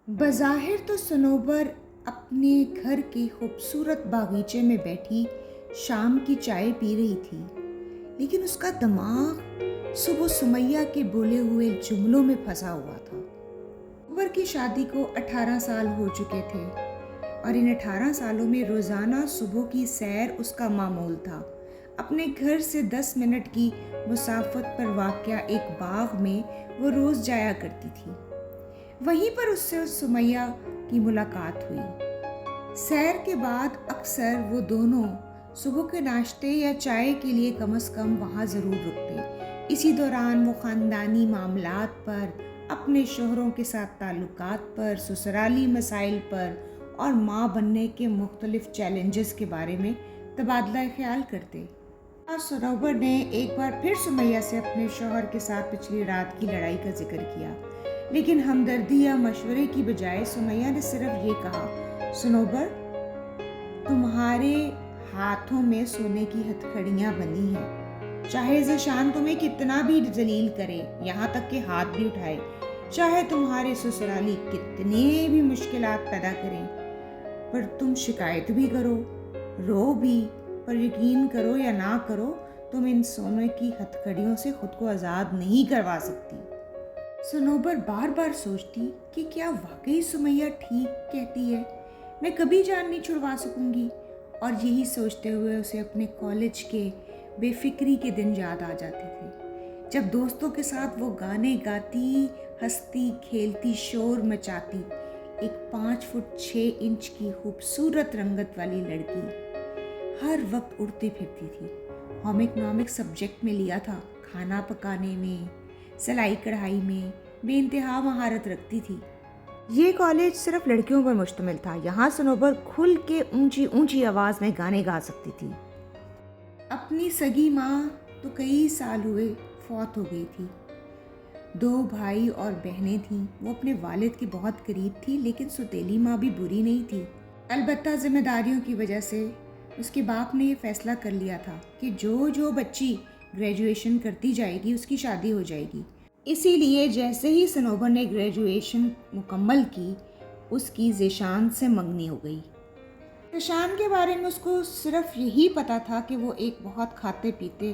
بظاہر تو صنوبر اپنے گھر کے خوبصورت باغیچے میں بیٹھی شام کی چائے پی رہی تھی، لیکن اس کا دماغ صبح سمیہ کے بولے ہوئے جملوں میں پھنسا ہوا تھا۔ صنوبر کی شادی کو 18 سال ہو چکے تھے اور ان 18 سالوں میں روزانہ صبح کی سیر اس کا معمول تھا۔ اپنے گھر سے 10 منٹ کی مسافت پر واقع ایک باغ میں وہ روز جایا کرتی تھی۔ وہیں پر اس سے سمیہ کی ملاقات ہوئی۔ سیر کے بعد اکثر وہ دونوں صبح کے ناشتے یا چائے کے لیے کم از کم وہاں ضرور رکتے۔ اسی دوران وہ خاندانی معاملات پر، اپنے شوہروں کے ساتھ تعلقات پر، سسرالی مسائل پر اور ماں بننے کے مختلف چیلنجز کے بارے میں تبادلہ خیال کرتے۔ اور صنوبر نے ایک بار پھر سمیہ سے اپنے شوہر کے ساتھ پچھلی رات کی لڑائی کا ذکر کیا، لیکن ہمدردی یا مشورے کی بجائے سمیہ نے صرف یہ کہا، صنوبر، تمہارے ہاتھوں میں سونے کی ہتھکڑیاں بندھی ہیں۔ چاہے ذیشان تمہیں کتنا بھی ذلیل کرے، یہاں تک کہ ہاتھ بھی اٹھائے، چاہے تمہارے سسرالی کتنے بھی مشکلات پیدا کریں، پر تم شکایت بھی کرو، رو بھی، پر یقین کرو یا نہ کرو، تم ان سونے کی ہتھکڑیوں سے خود کو آزاد نہیں کروا سکتی۔ صنوبر بار بار سوچتی کہ کیا واقعی سمیہ ٹھیک کہتی ہے، میں کبھی جان نہیں چھڑوا سکوں گی، اور یہی سوچتے ہوئے اسے اپنے کالج کے بے فکری کے دن یاد آ جاتے تھے، جب دوستوں کے ساتھ وہ گانے گاتی، ہنستی کھیلتی، شور مچاتی، ایک 5 فٹ 6 انچ کی خوبصورت رنگت والی لڑکی ہر وقت اڑتی پھرتی تھی۔ ہوم اکنامک سبجیکٹ میں لیا تھا، کھانا پکانے میں، سلائی کڑھائی میں بے انتہا مہارت رکھتی تھی۔ یہ کالج صرف لڑکیوں پر مشتمل تھا، یہاں صنوبر کھل کے اونچی اونچی آواز میں گانے گا سکتی تھی۔ اپنی سگی ماں تو کئی سال ہوئے فوت ہو گئی تھی، 2 بھائی اور بہنیں تھیں۔ وہ اپنے والد کی بہت قریب تھی، لیکن سوتیلی ماں بھی بری نہیں تھی۔ البتہ ذمہ داریوں کی وجہ سے اس کے باپ نے یہ فیصلہ کر لیا تھا کہ جو بچی گریجویشن کرتی جائے گی اس کی شادی ہو جائے گی۔ اسی لیے جیسے ہی صنوبر نے گریجویشن مکمل کی، اس کی ذیشان سے منگنی ہو گئی۔ ذیشان کے بارے میں اس کو صرف یہی پتا تھا کہ وہ ایک بہت کھاتے پیتے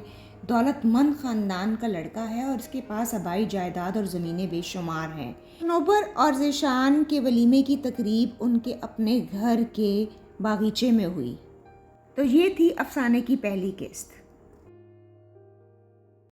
دولت مند خاندان کا لڑکا ہے اور اس کے پاس آبائی جائیداد اور زمینیں بے شمار ہیں۔ صنوبر اور ذیشان کے ولیمے کی تقریب ان کے اپنے گھر کے باغیچے میں ہوئی۔ تو یہ تھی افسانے کی پہلی قسط۔